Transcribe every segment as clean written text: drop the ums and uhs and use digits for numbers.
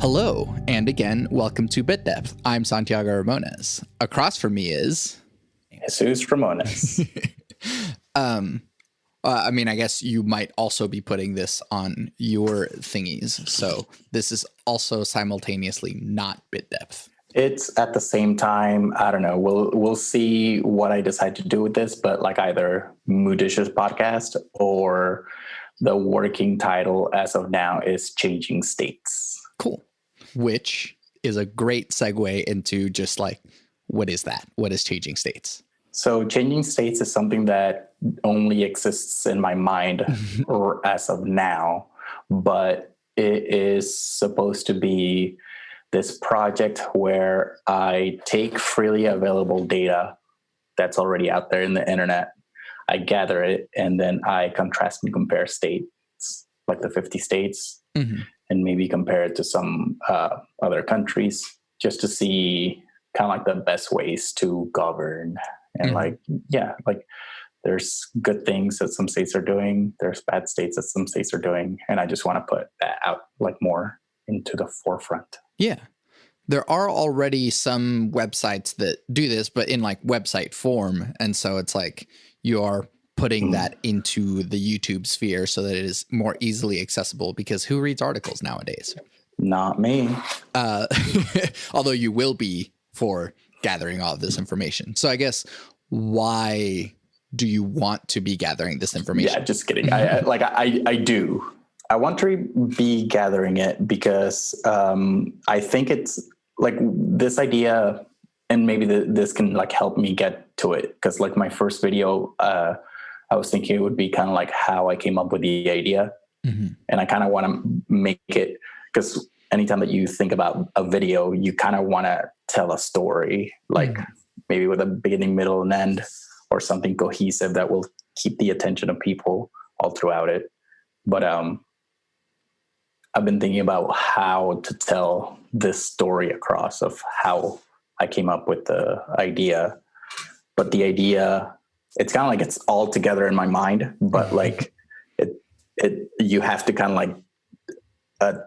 Hello, and again, welcome to Bit Depth. I'm Santiago Ramones. Across from me is... Jesus Ramones. I guess you might also be putting this on your thingies. So this is also simultaneously not Bit Depth. It's at the same time. I don't know. We'll see what I decide to do with this, but like either Muditious podcast or the working title as of now is Changing States. Cool. Which is a great segue into just like, what is that? What is Changing States? So Changing States is something that only exists in my mind or as of now, but it is supposed to be this project where I take freely available data that's already out there in the internet. I gather it and then I contrast and compare states, like the 50 states, and maybe compare it to some other countries just to see kind of like the best ways to govern. And like there's good things that some states are doing. There's bad states that some states are doing. And I just want to put that out like more into the forefront. Yeah. There are already some websites that do this, but in like website form. And so it's like you are putting that into the YouTube sphere so that it is more easily accessible, because who reads articles nowadays? Not me. Although you will be for gathering all of this information. So I guess, why do you want to be gathering this information? Yeah, just kidding. I do. I want to be gathering it because I think it's like this idea, and maybe this can like help me get to it. Because like my first video, I was thinking it would be kind of like how I came up with the idea, and I kind of want to make it, because anytime that you think about a video, you kind of want to tell a story, like maybe with a beginning, middle, and end, or something cohesive that will keep the attention of people all throughout it. But I've been thinking about how to tell this story across of how I came up with the idea. But the idea, it's kind of like it's all together in my mind, but like it you have to kind of like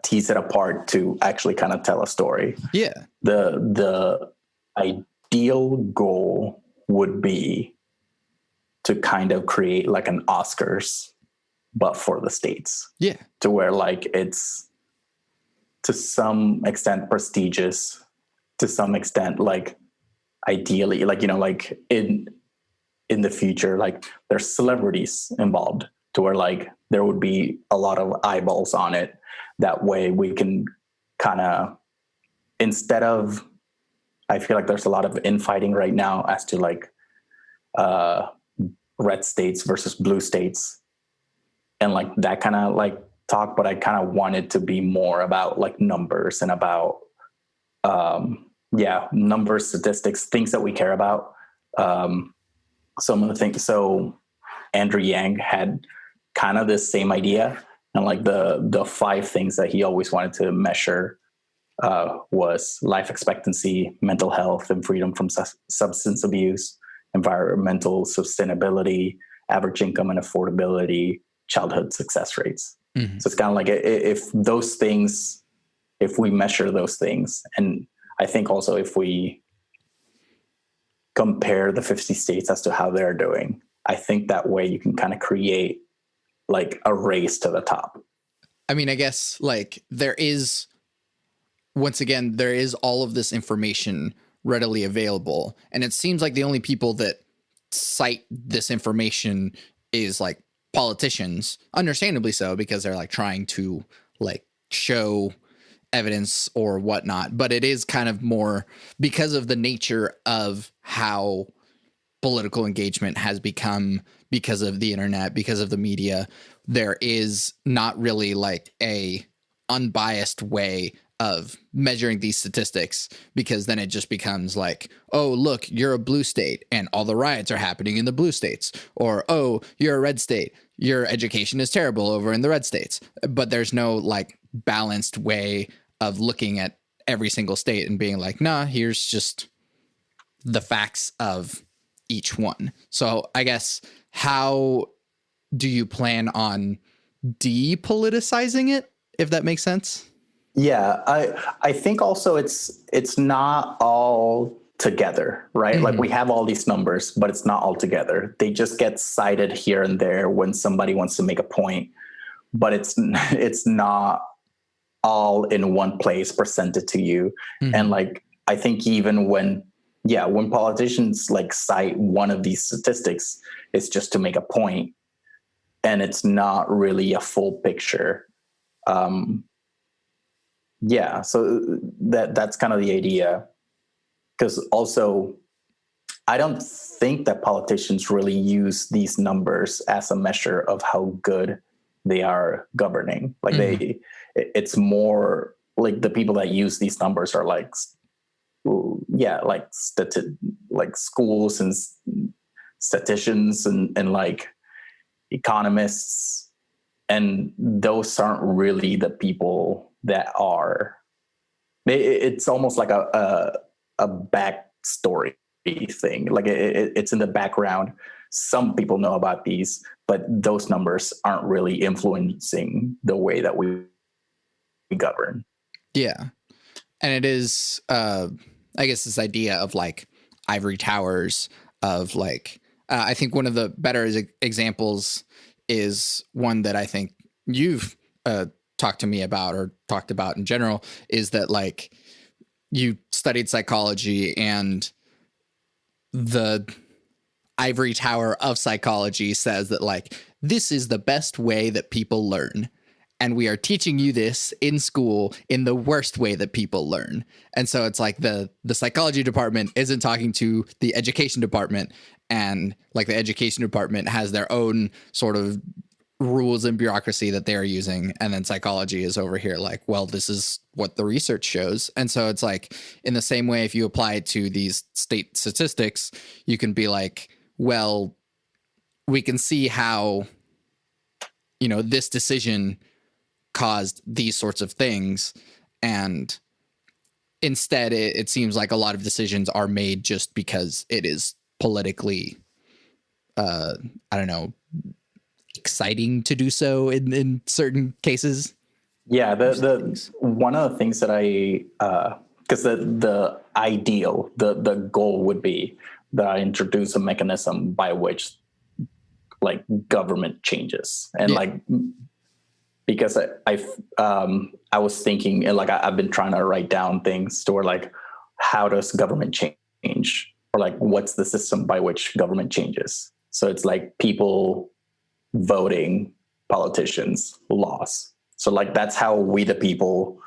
tease it apart to actually kind of tell a story. Yeah. The ideal goal would be to kind of create like an Oscars, but for the States. Yeah. To where like it's to some extent prestigious, to some extent like ideally, like, you know, like in the future, like there's celebrities involved to where like there would be a lot of eyeballs on it. That way we can kind of, instead of, I feel like there's a lot of infighting right now as to like red states versus blue states and like that kind of like talk. But I kind of want it to be more about like numbers and about, numbers, statistics, things that we care about. Some of the things. So Andrew Yang had kind of this same idea. And like the 5 things that he always wanted to measure was life expectancy, mental health, and freedom from substance abuse, environmental sustainability, average income and affordability, childhood success rates. So it's kind of like if those things, if we measure those things, and I think also if we compare the 50 states as to how they're doing, I think that way you can kind of create like a race to the top. I mean, I guess like there is all of this information readily available. And it seems like the only people that cite this information is like politicians, understandably so, because they're like trying to like show evidence or whatnot. But it is kind of more because of the nature of how political engagement has become, because of the internet, because of the media. There is not really like a unbiased way of measuring these statistics, because then it just becomes like, oh, look, you're a blue state and all the riots are happening in the blue states, or, oh, you're a red state, your education is terrible over in the red states. But there's no like balanced way of looking at every single state and being like, nah, here's just the facts of each one. So I guess, how do you plan on depoliticizing it, if that makes sense? Yeah, I think also it's not all together, right? Like we have all these numbers, but it's not all together. They just get cited here and there when somebody wants to make a point, but it's not all in one place presented to you. And like I think even when politicians like cite one of these statistics, it's just to make a point, and it's not really a full picture. Yeah, so that's kind of the idea. Because also, I don't think that politicians really use these numbers as a measure of how good they are governing. Like it's more like the people that use these numbers are like, like schools and statisticians and like economists, and those aren't really the people that are. It's almost like a backstory thing. Like it's in the background. Some people know about these, but those numbers aren't really influencing the way that we govern. Yeah. And it is, I guess, this idea of like ivory towers of like, I think one of the better examples is one that I think you've talked to me about or talked about in general, is that like you studied psychology, and the ivory tower of psychology says that like this is the best way that people learn, and we are teaching you this in school in the worst way that people learn. And so it's like the psychology department isn't talking to the education department, and like the education department has their own sort of rules and bureaucracy that they're using, and then psychology is over here like, well, this is what the research shows. And so it's like, in the same way, if you apply it to these state statistics, you can be like, well, we can see how, you know, this decision caused these sorts of things, and instead it seems like a lot of decisions are made just because it is politically I don't know, exciting to do so in certain cases. Yeah, the one of the things that I because the ideal, the goal would be that I introduce a mechanism by which like government changes. And like, because I was thinking, and like I've been trying to write down things to where like, how does government change, or like what's the system by which government changes? So it's like people voting, politicians, laws. So like that's how we the people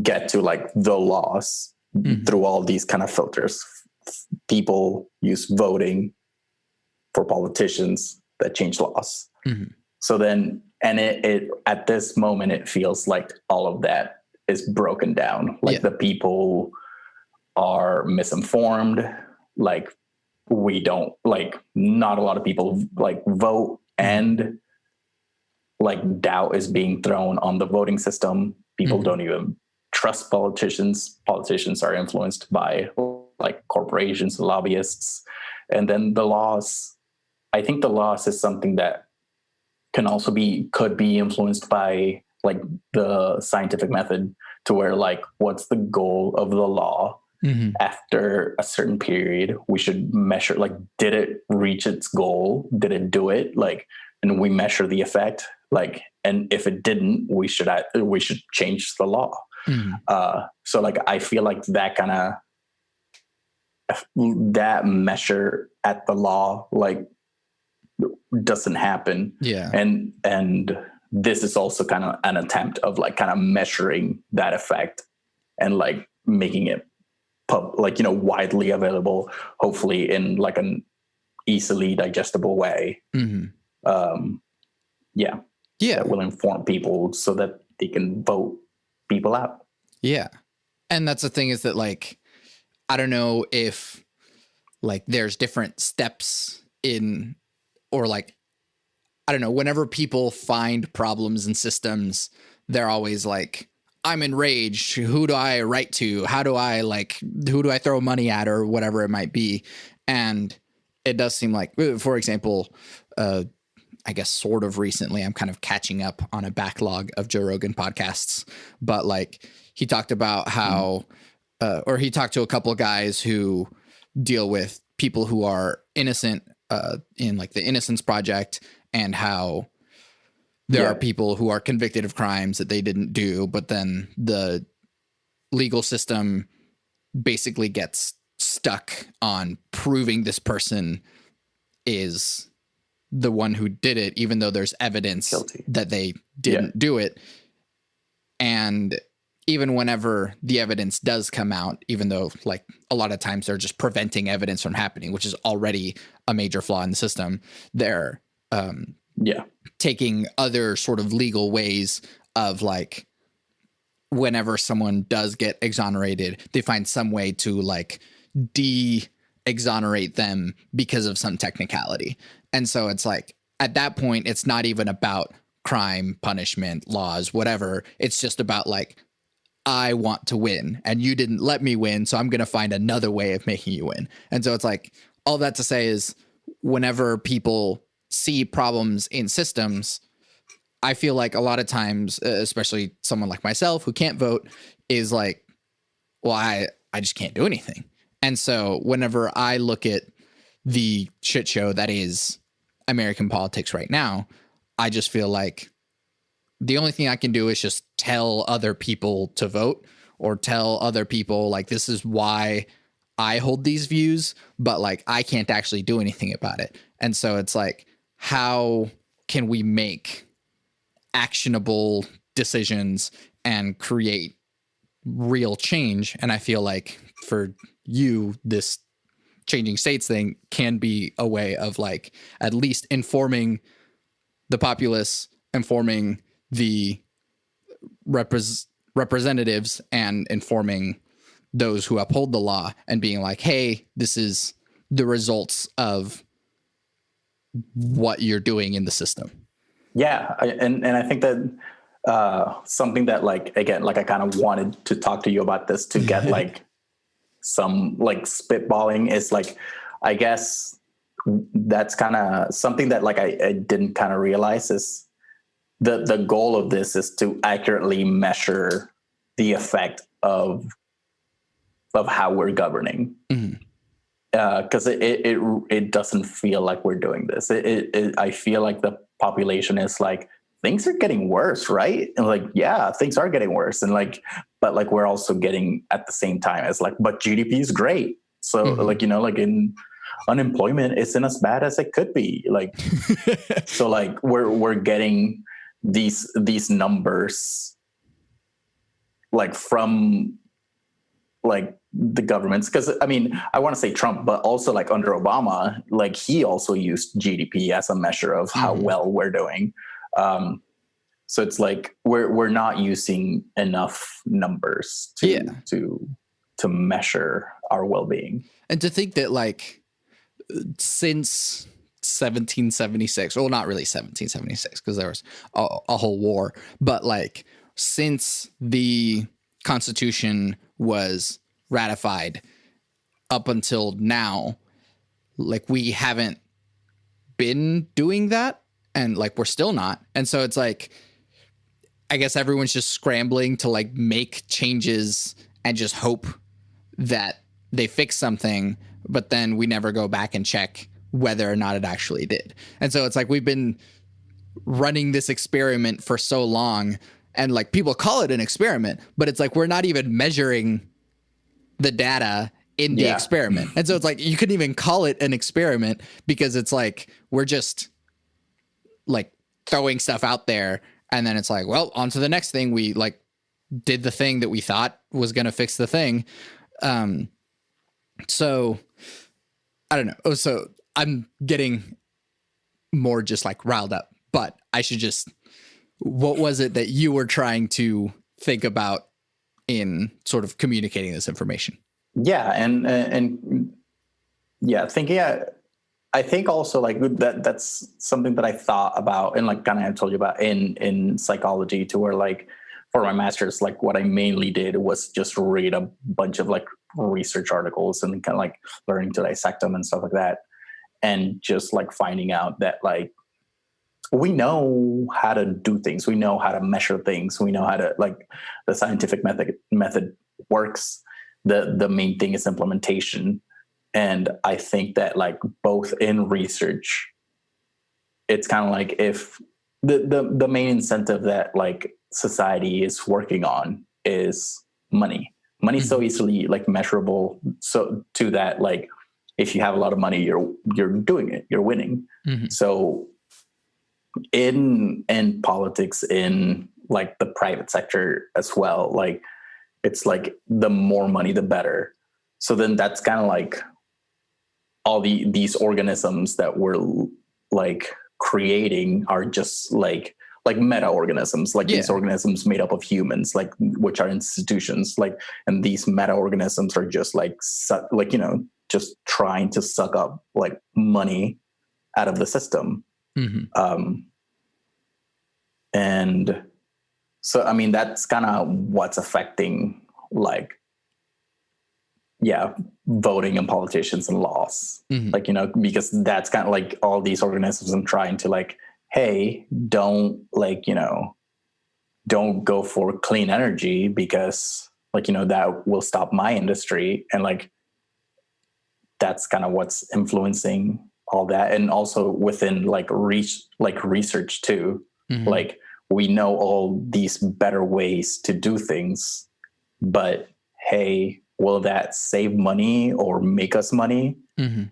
get to like the laws through all these kind of filters. People use voting for politicians that change laws. So then, and it at this moment, it feels like all of that is broken down. Like the people are misinformed. Like we don't, like not a lot of people like vote, and like doubt is being thrown on the voting system. People don't even trust politicians. Politicians are influenced by like corporations, lobbyists. And then the laws, I think the laws is something that could be influenced by like the scientific method, to where like, what's the goal of the law? After a certain period, we should measure, like, did it reach its goal? Did it do it? Like, and we measure the effect. Like, and if it didn't, we should change the law. So like, I feel like that kind of, that measure at the law, like, doesn't happen. And this is also kind of an attempt of like kind of measuring that effect and like making it like, you know, widely available, hopefully in like an easily digestible way. That will inform people so that they can vote people out. And that's the thing, is that like, I don't know if like there's different steps in, or like, I don't know, whenever people find problems in systems, they're always like, I'm enraged. Who do I write to? Who do I throw money at, or whatever it might be? And it does seem like, for example, I guess sort of recently, I'm kind of catching up on a backlog of Joe Rogan podcasts, but like he talked about how, or he talked to a couple of guys who deal with people who are innocent in like the Innocence Project, and how there are people who are convicted of crimes that they didn't do, but then the legal system basically gets stuck on proving this person is the one who did it, even though there's evidence that they didn't do it. And even whenever the evidence does come out, even though like a lot of times they're just preventing evidence from happening, which is already a major flaw in the system, they're taking other sort of legal ways of like, whenever someone does get exonerated, they find some way to like de-exonerate them because of some technicality. And so it's like, at that point, it's not even about crime, punishment, laws, whatever. It's just about like, I want to win and you didn't let me win, so I'm going to find another way of making you win. And so it's like, all that to say is, whenever people see problems in systems, I feel like a lot of times, especially someone like myself who can't vote, is like, well, I just can't do anything. And so whenever I look at the shit show that is American politics right now, I just feel like the only thing I can do is just tell other people to vote, or tell other people like, this is why I hold these views, but like, I can't actually do anything about it. And so it's like, how can we make actionable decisions and create real change? And I feel like for you, this changing states thing can be a way of like at least informing the populace, informing the representatives, and informing those who uphold the law, and being like, hey, this is the results of what you're doing in the system. Yeah. And I think that something that like, again, like I kind of wanted to talk to you about this to get like some like spitballing is like, I guess that's kind of something that like I didn't kind of realize is the goal of this is to accurately measure the effect of how we're governing. Because it doesn't feel like we're doing this. I feel like the population is like, things are getting worse, right? And like, yeah, things are getting worse. And like, but like, we're also getting at the same time as like, but GDP is great. So like, you know, like in unemployment isn't as bad as it could be. Like, so like we're getting these numbers like from like the governments. Cause I mean, I want to say Trump, but also like under Obama, like he also used GDP as a measure of how well we're doing. So it's like we're not using enough numbers to measure our well-being. And to think that like since 1776, well, not really 1776 because there was a whole war, but like since the Constitution was ratified up until now, like we haven't been doing that, and like we're still not. And so it's like, I guess everyone's just scrambling to like make changes and just hope that they fix something, but then we never go back and check whether or not it actually did. And so it's like we've been running this experiment for so long, and like people call it an experiment, but it's like we're not even measuring the data in the experiment. And so it's like you couldn't even call it an experiment because it's like we're just like throwing stuff out there, and then it's like, well, on to the next thing. We like did the thing that we thought was going to fix the thing. So I don't know. Oh, so I'm getting more just like riled up, but I should just, what was it that you were trying to think about in sort of communicating this information? Yeah. And yeah, thinking, I think also like that's something that I thought about, and like kind of I told you about in psychology, to where like for my master's, like what I mainly did was just read a bunch of like research articles and kind of like learning to dissect them and stuff like that. And just like finding out that like we know how to do things. We know how to measure things. We know how to, like, the scientific method works. The main thing is implementation. And I think that, like, both in research, it's kind of like, if the main incentive that, like, society is working on is money. Money's so easily, like, measurable. So to that, like, if you have a lot of money, you're doing it, you're winning. So in politics, in, like, the private sector as well, like, it's like the more money the better. So then that's kind of like all these organisms that we're, like, creating are just like meta organisms, like these organisms made up of humans, like, which are institutions, like, and these meta organisms are just like just trying to suck up, like, money out of the system. And so, I mean, that's kind of what's affecting, like, voting and politicians and laws, like, because that's kind of like all these organisms and trying to, like, hey, don't, like, don't go for clean energy because, like, that will stop my industry. And, like, that's kind of what's influencing all that. And also within, like, research too, like, we know all these better ways to do things, but hey, will that save money or make us money?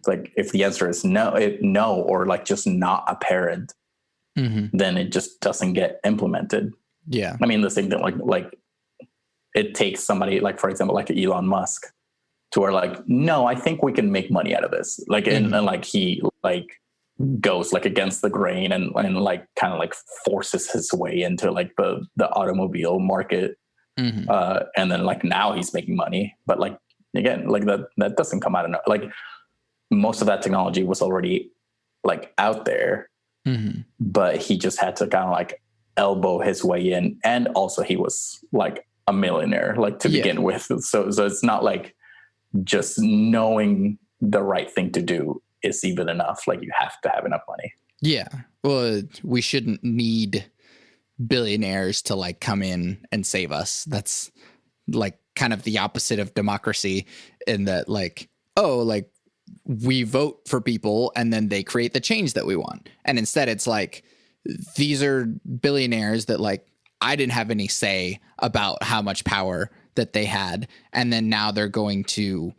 Like, if the answer is no, or, like, just not apparent, then it just doesn't get implemented. Yeah. I mean, the same thing, like it takes somebody, like, for example, like Elon Musk, to where, like, no, I think we can make money out of this. Like, and like, he, like, goes, like, against the grain and like, kind of, like, forces his way into, like, the automobile market. And then, like, now he's making money, but, like, again, like, that doesn't come out of like, most of that technology was already, like, out there, but he just had to kind of, like, elbow his way in. And also he was, like, a millionaire, like, to begin with. So it's not like just knowing the right thing to do is even enough. Like, you have to have enough money. Yeah. Well, we shouldn't need billionaires to, like, come in and save us. That's, like, kind of the opposite of democracy, in that, like, oh, like, we vote for people and then they create the change that we want. And instead it's like, these are billionaires that, like, I didn't have any say about how much power that they had. And then now they're going to,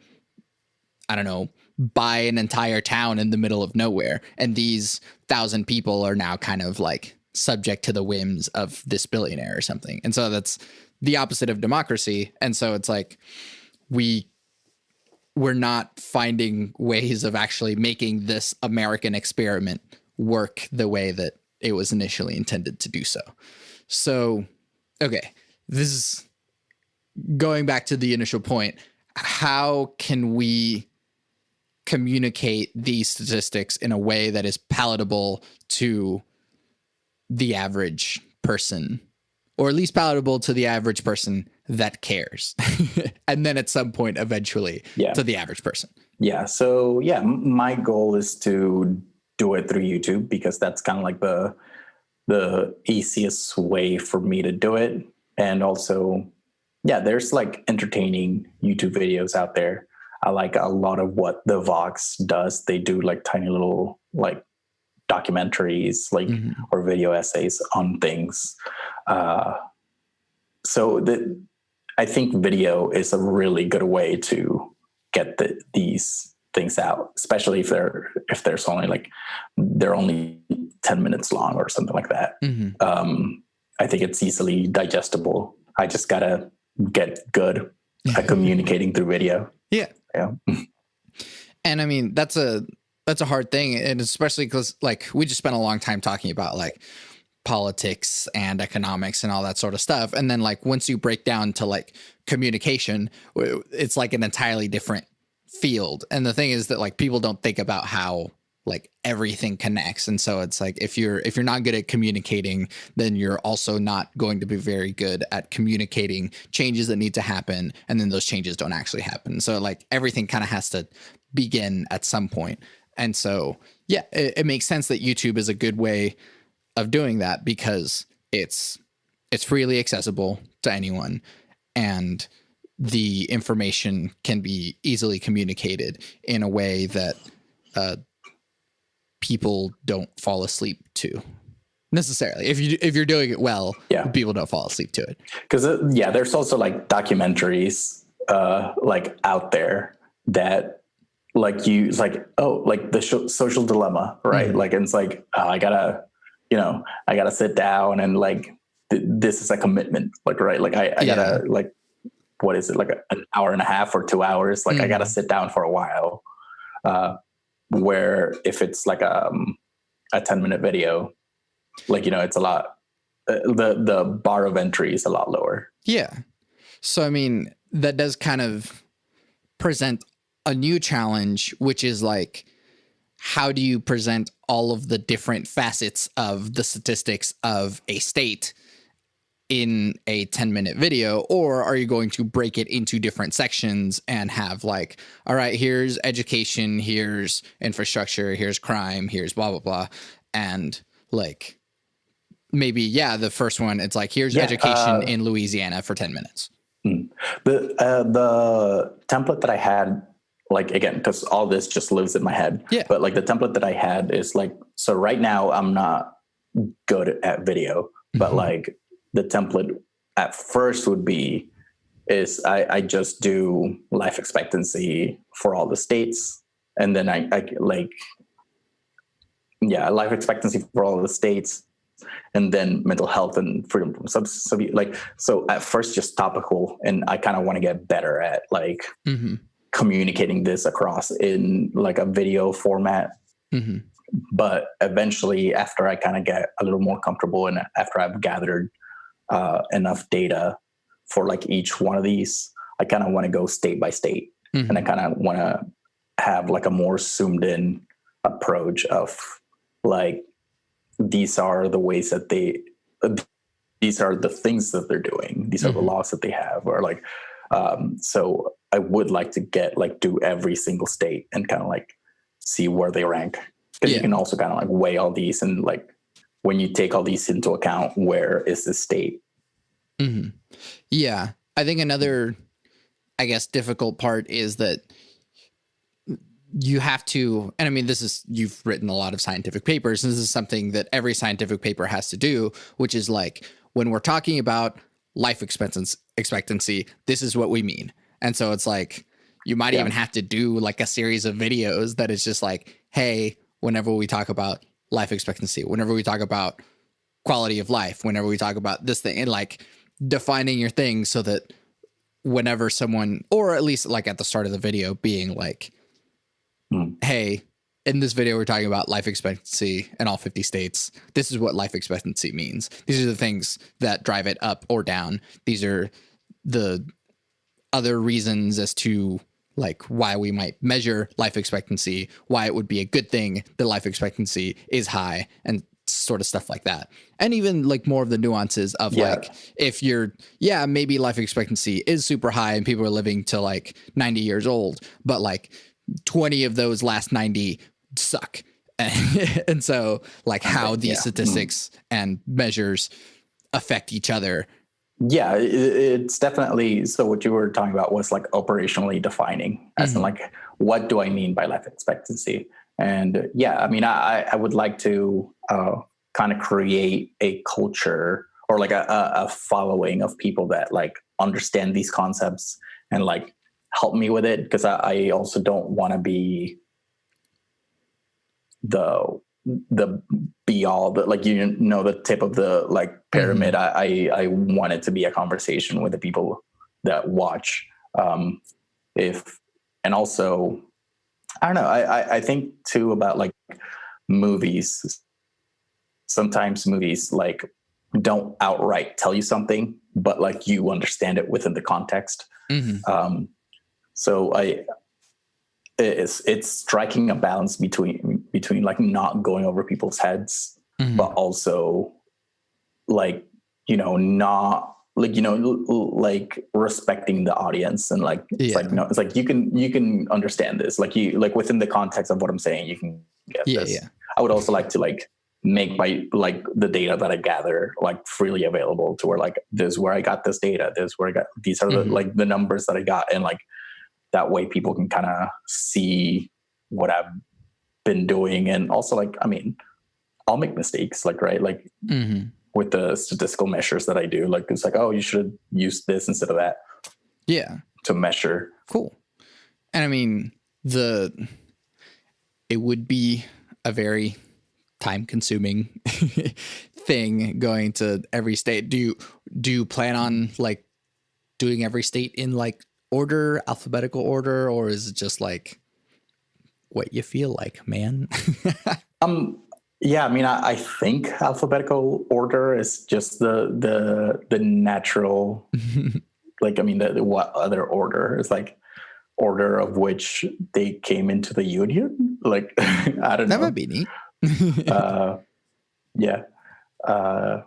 I don't know, buy an entire town in the middle of nowhere. And these 1,000 people are now kind of, like, subject to the whims of this billionaire or something. And so that's the opposite of democracy. And so it's like, we're not finding ways of actually making this American experiment work the way that it was initially intended to do so. So, okay, this is going back to the initial point. How can we communicate these statistics in a way that is palatable to the average person, or at least palatable to the average person that cares? And then at some point, eventually, to the average person. Yeah. So, my goal is to do it through YouTube, because that's kind of like the easiest way for me to do it. And also, there's, like, entertaining YouTube videos out there. I like a lot of what the Vox does. They do, like, tiny little, like, documentaries, like, or video essays on things. So I think video is a really good way to get these things out, especially if there's only, like, they're only 10 minutes long or something like that. I think it's easily digestible. I just gotta get good at communicating through video. Yeah. And I mean, that's a hard thing. And especially because, like, we just spent a long time talking about, like, politics and economics and all that sort of stuff. And then, like, once you break down to, like, communication, it's, like, an entirely different field. And the thing is that, like, people don't think about how, like, everything connects. And so it's like, if you're not good at communicating, then you're also not going to be very good at communicating changes that need to happen. And then those changes don't actually happen. So, like, everything kind of has to begin at some point. And so, it makes sense that YouTube is a good way of doing that because it's freely accessible to anyone, and the information can be easily communicated in a way that people don't fall asleep to necessarily. If you're doing it well, people don't fall asleep to it. Because there's also like documentaries like out there that like like the social dilemma, right? Like, and it's like I gotta sit down and like this is a commitment, like, right? Like I gotta like, what is it, like an hour and a half or 2 hours? Like I gotta sit down for a while. Where if it's like a 10-minute video, like, it's a lot, the bar of entry is a lot lower. Yeah. So, I mean, that does kind of present a new challenge, which is like, how do you present all of the different facets of the statistics of a state in a 10-minute video? Or are you going to break it into different sections and have like, all right, here's education, here's infrastructure, here's crime, here's blah, blah, blah. And like, maybe, the first one, it's like, here's education in Louisiana for 10 minutes. The template that I had, like, again, because all this just lives in my head. Yeah. But like the template that I had is like, so right now I'm not good at video, but like the template at first would be I just do life expectancy for all the states. And then I like, life expectancy for all the states. And then mental health and freedom from substance abuse. Like, so at first just topical, and I kind of want to get better at like communicating this across in like a video format. But eventually, after I kind of get a little more comfortable and after I've gathered enough data for like each one of these, I kind of want to go state by state, and I kind of want to have like a more zoomed in approach of like, these are the ways that these are the things that they're doing. These are the laws that they have, or like, so I would like to do every single state and kind of like see where they rank. Because you can also kind of like weigh all these, and like when you take all these into account, where is the state? Yeah. I think another, I guess, difficult part is that you have to, and I mean, you've written a lot of scientific papers, and this is something that every scientific paper has to do, which is like, when we're talking about life expectancy, this is what we mean. And so it's like, you might even have to do like a series of videos that is just like, hey, whenever we talk about life expectancy, whenever we talk about quality of life, whenever we talk about this thing, and like defining your thing so that whenever someone, or at least like at the start of the video, being like, hey, in this video, we're talking about life expectancy in all 50 states. This is what life expectancy means. These are the things that drive it up or down. These are the other reasons as to like why we might measure life expectancy, why it would be a good thing that life expectancy is high, and sort of stuff like that. And even like more of the nuances of like, if you're, maybe life expectancy is super high and people are living to like 90 years old, but like 20 of those last 90 suck. And so like how these statistics and measures affect each other. Yeah, it's definitely, so what you were talking about was like operationally defining, as in like, what do I mean by life expectancy? And I mean, I would like to kind of create a culture or like a following of people that like understand these concepts and like help me with it, because I also don't want to be the be all, the like, the tip of the like pyramid. I want it to be a conversation with the people that watch. And also, I don't know, I think too about like movies. Sometimes movies like don't outright tell you something, but like you understand it within the context. So it's striking a balance between like not going over people's heads, but also like, not like, like respecting the audience, and like, it's like, no, it's like, you can understand this, like you, like within the context of what I'm saying, you can get this. I would also like to like make my like the data that I gather like freely available to where like this is where I got this data, this is where I got these are the like the numbers that I got, and like that way people can kind of see what I've been doing. And also like, I mean, I'll make mistakes, like, right, like with the statistical measures that I do, like it's like, oh, you should use this instead of that, to measure. Cool. And I mean, it would be a very time consuming thing going to every state. Do you plan on like doing every state in like order, alphabetical order, or is it just like what you feel like, man? Yeah, I mean, I think alphabetical order is just the natural, like, I mean, what other order is like order of which they came into the union? Like, I don't know. That would be neat. Yeah.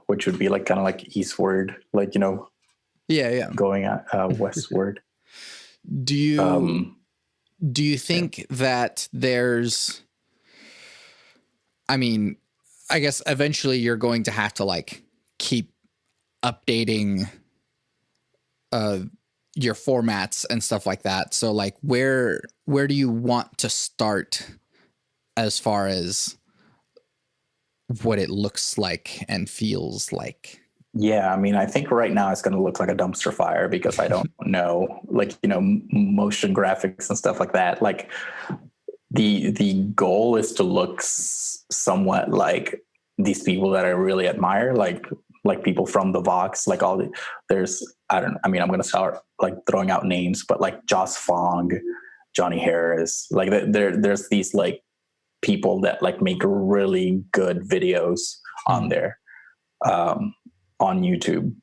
Which would be like kind of like eastward, like, you know, going westward. Do you think that there's, I mean, I guess eventually you're going to have to like keep updating your formats and stuff like that. So like where do you want to start as far as what it looks like and feels like? Yeah, I mean, I think right now it's going to look like a dumpster fire because I don't know, like, you know, motion graphics and stuff like that. Like the goal is to look somewhat like these people that I really admire, like people from the Vox, like I'm going to start like throwing out names, but like Joss Fong, Johnny Harris, like there's these like people that like make really good videos on there, on YouTube,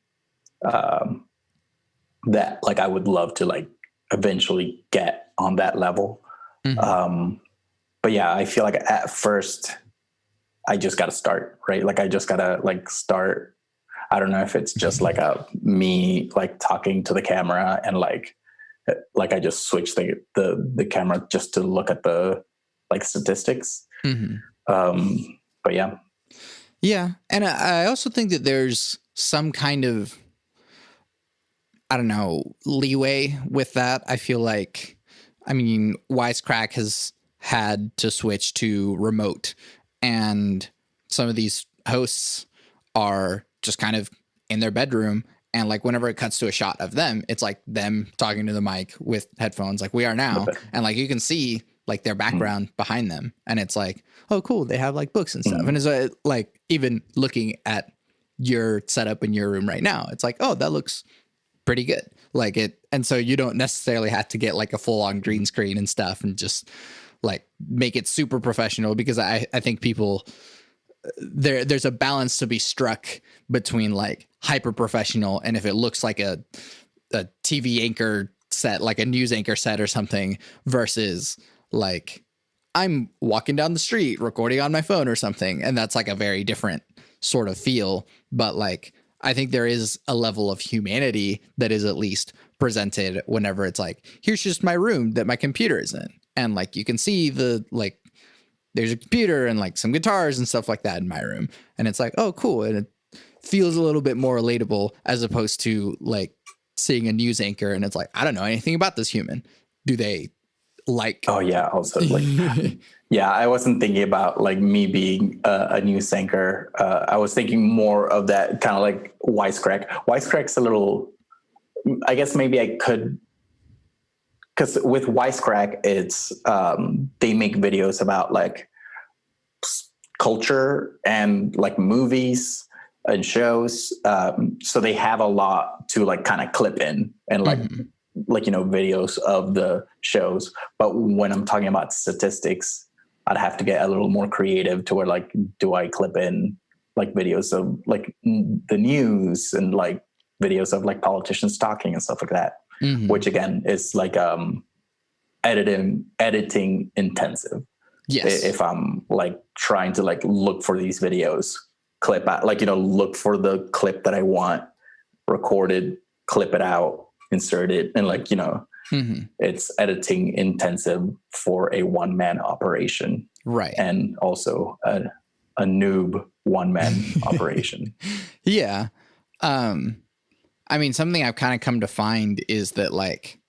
that like I would love to like eventually get on that level. But yeah, I feel like at first I just got to start, right? Like I just got to like start. I don't know if it's just like me like talking to the camera and like I just switch the camera just to look at the like statistics. But yeah. And I also think that there's some kind of, I don't know, leeway with that. I feel like, I mean, Wisecrack has had to switch to remote, and some of these hosts are just kind of in their bedroom, and like whenever it cuts to a shot of them, it's like them talking to the mic with headphones like we are now, and like you can see like their background behind them, and it's like, oh cool, they have like books and stuff. And it's like even looking at your setup in your room right now, it's like, oh, that looks pretty good, like it. And so you don't necessarily have to get like a full-on green screen and stuff and just like make it super professional, because I think people, there's a balance to be struck between like hyper professional, and if it looks like a TV anchor set, like a news anchor set or something, versus like I'm walking down the street recording on my phone or something, and that's like a very different sort of feel. But like I think there is a level of humanity that is at least presented whenever it's like, here's just my room that my computer is in, and like you can see the like there's a computer and like some guitars and stuff like that in my room, and it's like, oh cool, and it feels a little bit more relatable as opposed to like seeing a news anchor and it's like, I don't know anything about this human. Do they like? Oh yeah, also like yeah, I wasn't thinking about like me being a news anchor. I was thinking more of that kind of like Wisecrack. Wisecrack's a little, I guess maybe I could, because with Wisecrack, it's they make videos about like culture and like movies and shows. So they have a lot to like kind of clip in and like, you know, videos of the shows. But when I'm talking about statistics, I'd have to get a little more creative to where like, do I clip in like videos of like the news and like videos of like politicians talking and stuff like that, which again is like editing intensive. Yes. If I'm like trying to like look for these videos, clip out, like, you know, look for the clip that I want recorded, clip it out, insert it, and like, you know, it's editing intensive for a one-man operation, right? And also a noob one-man operation. Yeah. I mean, something I've kind of come to find is that, like,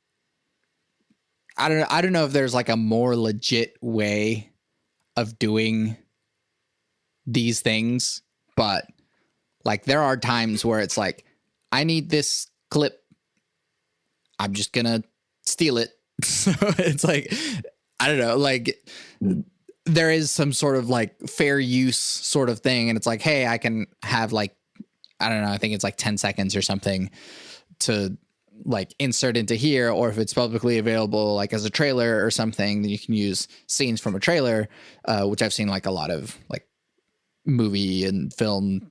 I don't know if there's like a more legit way of doing these things, but like there are times where it's like, I need this clip, I'm just gonna steal it. So it's like, I don't know, like there is some sort of like fair use sort of thing, and it's like, hey, I can have like, I don't know, I think it's like 10 seconds or something to like insert into here, or if it's publicly available like as a trailer or something, then you can use scenes from a trailer, which I've seen like a lot of like movie and film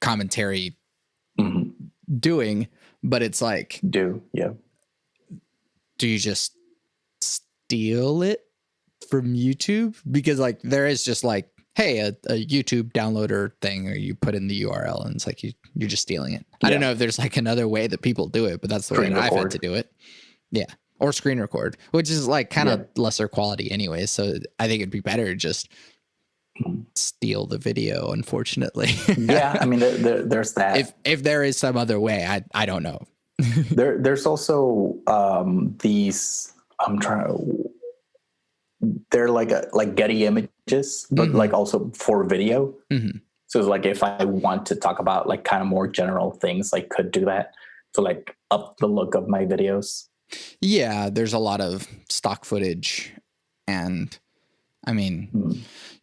commentary doing. But it's like, do you just steal it from YouTube? Because like there is just like, hey, a YouTube downloader thing, or you put in the URL and it's like you're just stealing it. I don't know if there's like another way that people do it, but that's the way that I've had to do it. Yeah. Or screen record, which is like kind of lesser quality anyway. So I think it'd be better to just steal the video, unfortunately. Yeah. I mean, there's that. If there is some other way, I don't know. There's also these, they're like Getty images, but like also for video. So it's like if I want to talk about like kind of more general things, I could do that to like up the look of my videos. Yeah, there's a lot of stock footage, and I mean,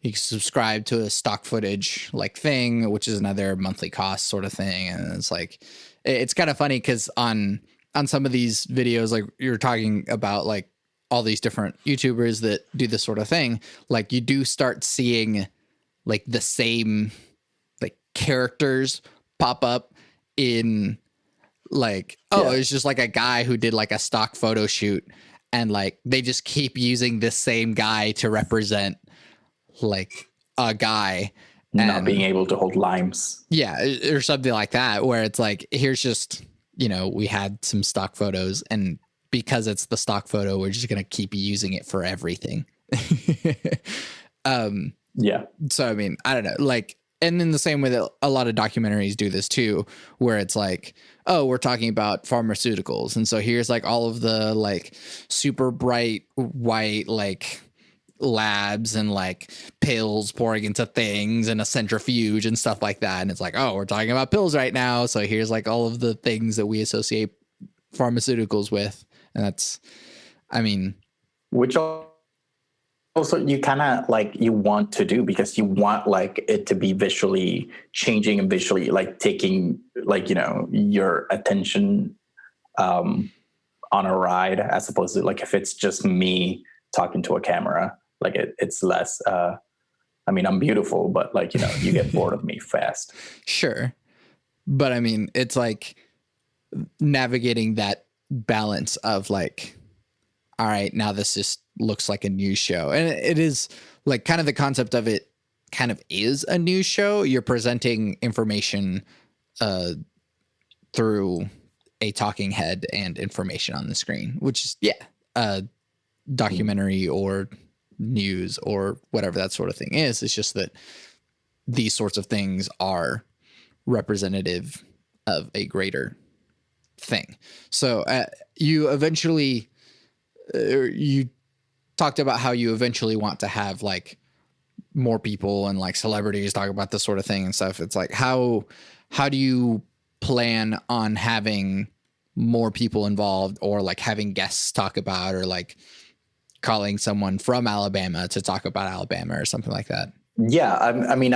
you can subscribe to a stock footage like thing, which is another monthly cost sort of thing. And it's like, it's kind of funny because on some of these videos, like you're talking about like all these different YouTubers that do this sort of thing, like you do start seeing like the same like characters pop up in like, it's just like a guy who did like a stock photo shoot, and like they just keep using this same guy to represent like a guy not being able to hold limes. Yeah, or something like that, where it's like, here's just, we had some stock photos, and because it's the stock photo, we're just going to keep using it for everything. Yeah. So, I mean, I don't know, like, and in the same way that a lot of documentaries do this too, where it's like, oh, we're talking about pharmaceuticals. And so here's like all of the like super bright white, like labs and like pills pouring into things and a centrifuge and stuff like that. And it's like, oh, we're talking about pills right now. So here's like all of the things that we associate pharmaceuticals with. And that's, I mean, which also you kind of like you want to do, because you want like it to be visually changing and visually like taking like, your attention on a ride, as opposed to like if it's just me talking to a camera, like it's less, I mean, I'm beautiful, but like, you get bored of me fast. Sure. But I mean, it's like navigating that balance of like, all right, now this just looks like a news show. And it is like kind of the concept of it kind of is a news show. You're presenting information through a talking head and information on the screen, which is, documentary or news or whatever that sort of thing is. It's just that these sorts of things are representative of a greater thing. So you eventually, you talked about how you eventually want to have like more people and like celebrities talk about this sort of thing and stuff. It's like, how do you plan on having more people involved, or like having guests talk about, or like calling someone from Alabama to talk about Alabama or something like that? Yeah. I mean,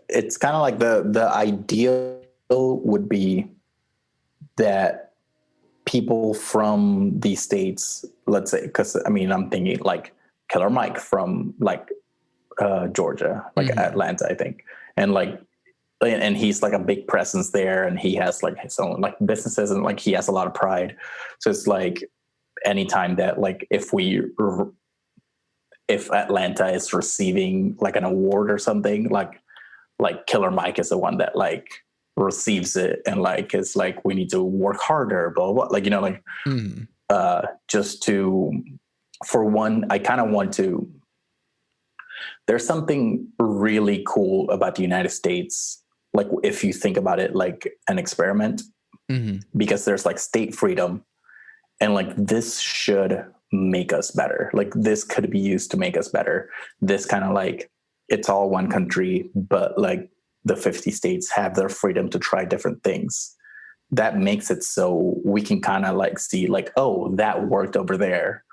it's kind of like the ideal would be that people from these states, let's say, because I mean, I'm thinking like Killer Mike from like Georgia, like Atlanta, I think. And like, and he's like a big presence there, and he has like his own like businesses, and like he has a lot of pride. So it's like anytime that like if Atlanta is receiving like an award or something, like Killer Mike is the one that like receives it, and like is like, we need to work harder, blah blah, like just to, for one, I kind of want to there's something really cool about the United States. Like if you think about it like an experiment, because there's like state freedom, and like this should make us better. Like this could be used to make us better. This kind of like, it's all one country, but like the 50 states have their freedom to try different things. That makes it so we can kind of like see like, oh, that worked over there.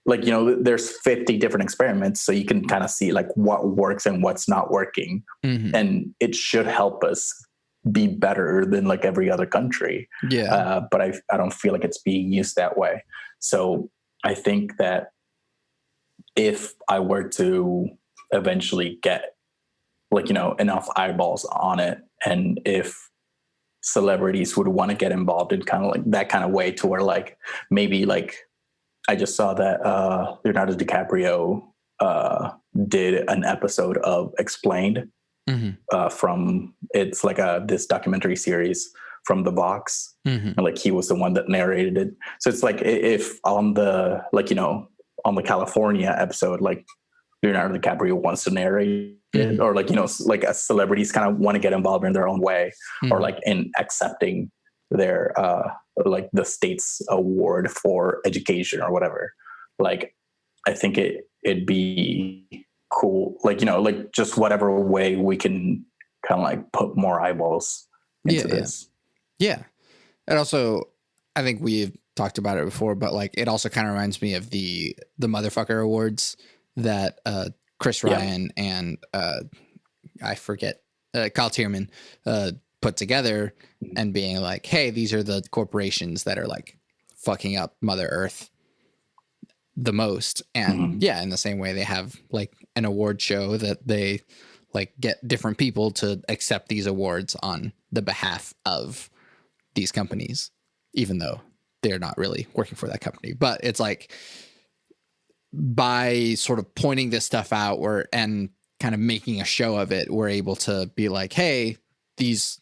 Like, you know, there's 50 different experiments, so you can kind of see like what works and what's not working. And it should help us be better than like every other country. But I don't feel like it's being used that way. So I think that if I were to eventually get like, you know, enough eyeballs on it, and if celebrities would want to get involved in kind of like that kind of way, to where like maybe like I just saw that Leonardo DiCaprio did an episode of Explained from, it's like this documentary series from the Vox, and like he was the one that narrated it. So it's like if on the like, you know, on the California episode, like Leonardo DiCaprio wants to narrate it, or like, you know, like celebrities kind of want to get involved in their own way, or like in accepting their like the state's award for education or whatever. Like I think it'd be cool, like, you know, like just whatever way we can kind of like put more eyeballs into this. And also, I think we've talked about it before, but like it also kind of reminds me of the motherfucker awards that Chris Ryan and I forget Kyle Tierman put together, and being like, hey, these are the corporations that are like fucking up Mother Earth the most. And in the same way, they have like an award show that they like get different people to accept these awards on the behalf of these companies, even though they're not really working for that company. But it's like, by sort of pointing this stuff out and kind of making a show of it, we're able to be like, hey, these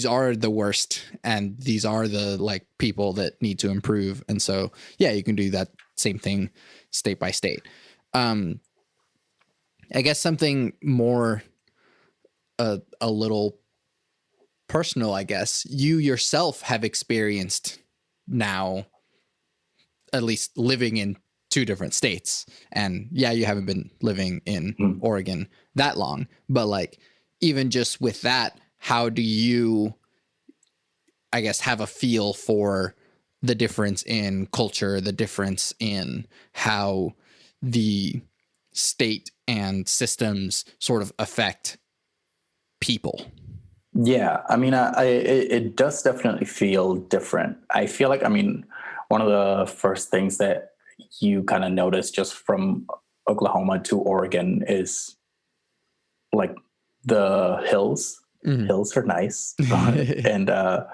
are the worst, and these are the like people that need to improve. And so, you can do that same thing state by state. I guess something more, a little personal, I guess you yourself have experienced now, at least living in 2 different states. And you haven't been living in Oregon that long, but like, even just with that, how do you, I guess, have a feel for the difference in culture, the difference in how the state and systems sort of affect people? Yeah, I mean, it does definitely feel different. I feel like, I mean, one of the first things that you kind of notice just from Oklahoma to Oregon is like the hills. Hills are nice, and but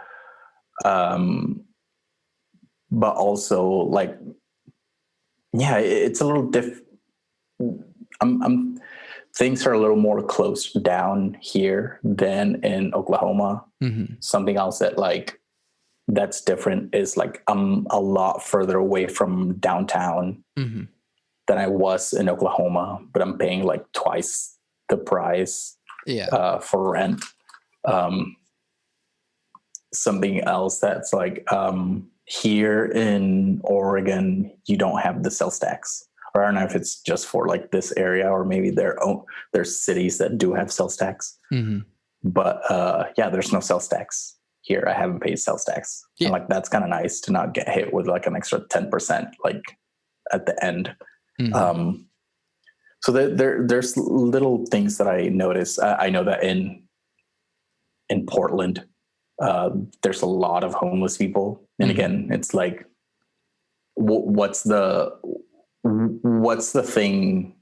also like, it's a little things are a little more close down here than in Oklahoma. Something else that like that's different is like I'm a lot further away from downtown than I was in Oklahoma, but I'm paying like twice the price for rent. Something else that's like here in Oregon, you don't have the sales tax. Or I don't know if it's just for like this area, or maybe there's cities that do have sales tax. But there's no sales tax here. I haven't paid sales tax. And like that's kind of nice to not get hit with like an extra 10% like at the end. So there's little things that I notice. I know that in Portland, there's a lot of homeless people. And again, it's like, what's the thing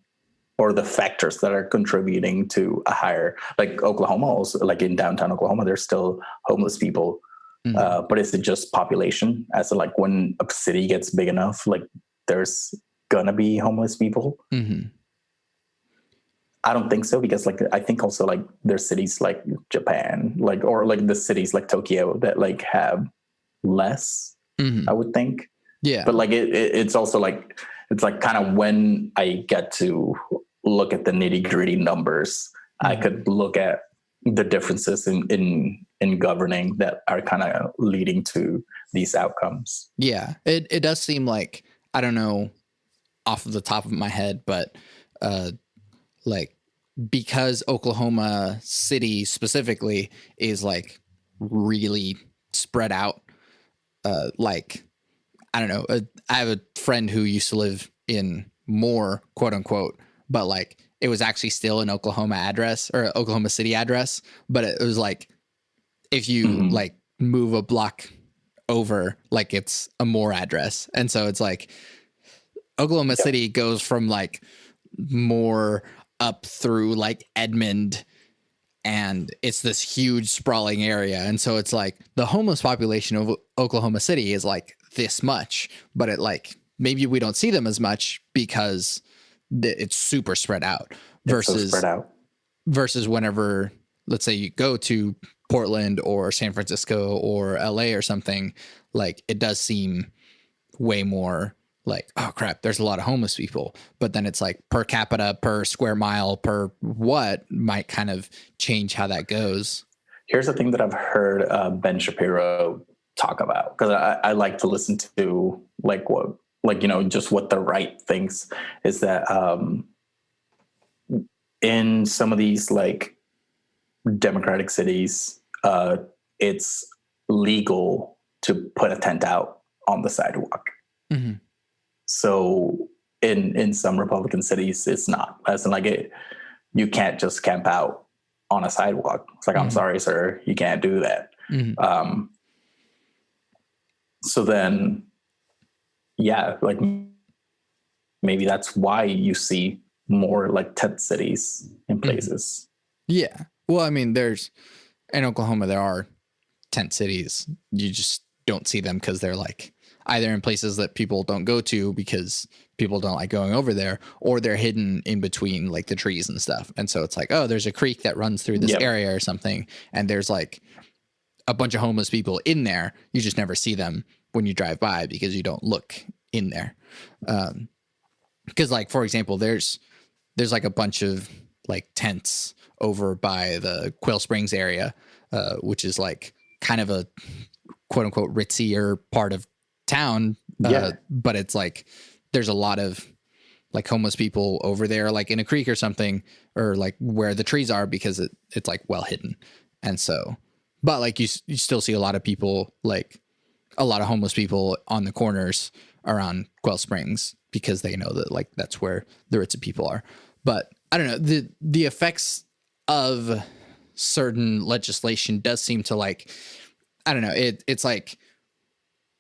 or the factors that are contributing to a higher, like Oklahoma also, like in downtown Oklahoma, there's still homeless people. But is it just population? As in like when a city gets big enough, like there's gonna be homeless people? I don't think so, because like I think also like there's cities like Japan, like, or like the cities like Tokyo that like have less, I would think. But like it's also like, it's like kind of when I get to look at the nitty-gritty numbers. I could look at the differences in governing that are kind of leading to these outcomes. Yeah, it does seem like, I don't know off of the top of my head, but like, because Oklahoma City specifically is like really spread out, like, I don't know, I have a friend who used to live in Moore, quote unquote, but like it was actually still an Oklahoma address or Oklahoma City address, but it was like if you like move a block over, like it's a Moore address. And so it's like Oklahoma City goes from like Moore up through like Edmond, and it's this huge sprawling area. And so it's like the homeless population of Oklahoma City is like this much, but it like maybe we don't see them as much because it's super spread out versus whenever, let's say you go to Portland or San Francisco or LA or something, like it does seem way more like, oh crap, there's a lot of homeless people, but then it's like per capita, per square mile, per what might kind of change how that goes. Here's the thing that I've heard Ben Shapiro talk about, because I like to listen to just what the right thinks, is that in some of these like democratic cities, it's legal to put a tent out on the sidewalk. Mm-hmm. So in some Republican cities, it's not. As in, like, you can't just camp out on a sidewalk. It's like, I'm sorry, sir, you can't do that. Mm-hmm. So then, yeah, like maybe that's why you see more like tent cities in places. Yeah. Well, I mean, in Oklahoma, there are tent cities. You just don't see them because they're like either in places that people don't go to because people don't like going over there, or they're hidden in between like the trees and stuff. And so it's like, oh, there's a creek that runs through this area or something, and there's like a bunch of homeless people in there. You just never see them when you drive by because you don't look in there. Because like, for example, there's like a bunch of like tents over by the Quail Springs area, which is like kind of a quote unquote ritzier part of town. But it's like, there's a lot of like homeless people over there, like in a creek or something, or like where the trees are, because it's like well hidden. And so, but like you still see a lot of people, like a lot of homeless people on the corners around Quail Springs, because they know that like that's where the ritzy people are. But I don't know, the effects of certain legislation does seem to like, I don't know, it's like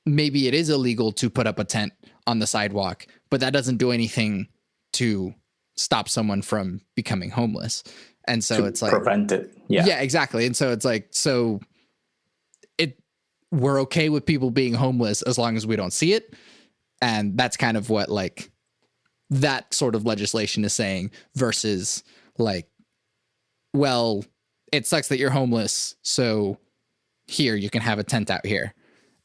maybe it is illegal to put up a tent on the sidewalk, but that doesn't do anything to stop someone from becoming homeless. And so it's like prevent it. Yeah, exactly. And so it's like, so we're okay with people being homeless as long as we don't see it. And that's kind of what like that sort of legislation is saying, versus like, well, it sucks that you're homeless, so here you can have a tent out here,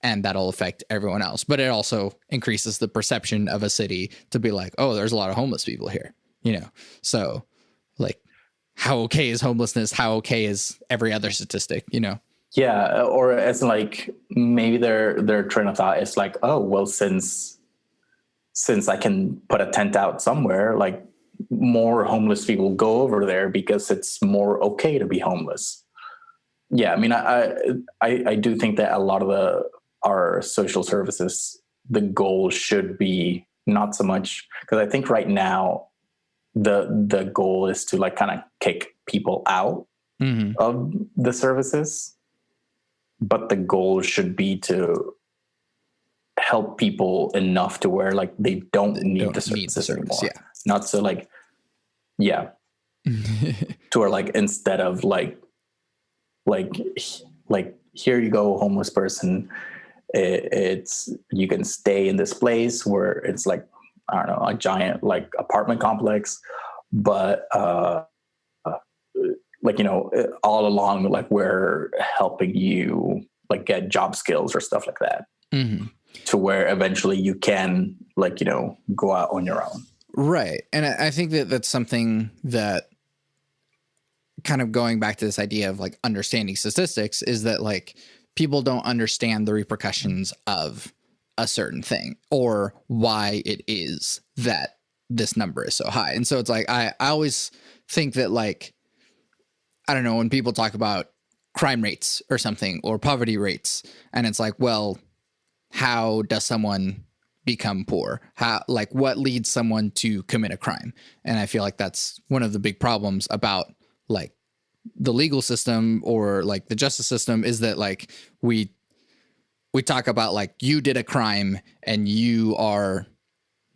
and that'll affect everyone else. But it also increases the perception of a city to be like, oh, there's a lot of homeless people here, you know? So like, how okay is homelessness? How okay is every other statistic, you know? Yeah. Or as like, maybe their train of thought is like, oh, well, since I can put a tent out somewhere, like more homeless people go over there because it's more okay to be homeless. Yeah. I mean, I do think that a lot of our social services, the goal should be not so much, because I think right now the goal is to like kind of kick people out of the services, but the goal should be to help people enough to where like they don't need the services anymore. Yeah. Not so like, yeah, to where like instead of like here you go, homeless person, it's you can stay in this place where it's like, I don't know, a giant like apartment complex, but like, you know, all along like we're helping you like get job skills or stuff like that, to where eventually you can like, you know, go out on your own. Right. And I think that that's something that, kind of going back to this idea of like understanding statistics, is that like people don't understand the repercussions of a certain thing or why it is that this number is so high. And so it's like, I always think that like, I don't know, when people talk about crime rates or something or poverty rates, and it's like, well, how does someone become poor? How, like, what leads someone to commit a crime? And I feel like that's one of the big problems about like the legal system or like the justice system, is that like we talk about like you did a crime and you are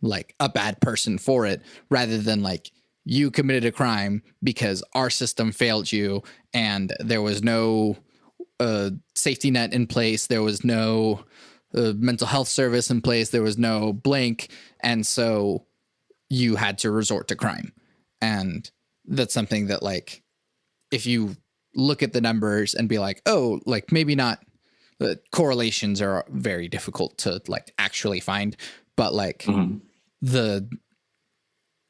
like a bad person for it, rather than like you committed a crime because our system failed you and there was no safety net in place, there was no mental health service in place, there was no blank, and so you had to resort to crime. And that's something that like, if you look at the numbers and be like, oh, like maybe not, the correlations are very difficult to like actually find, but like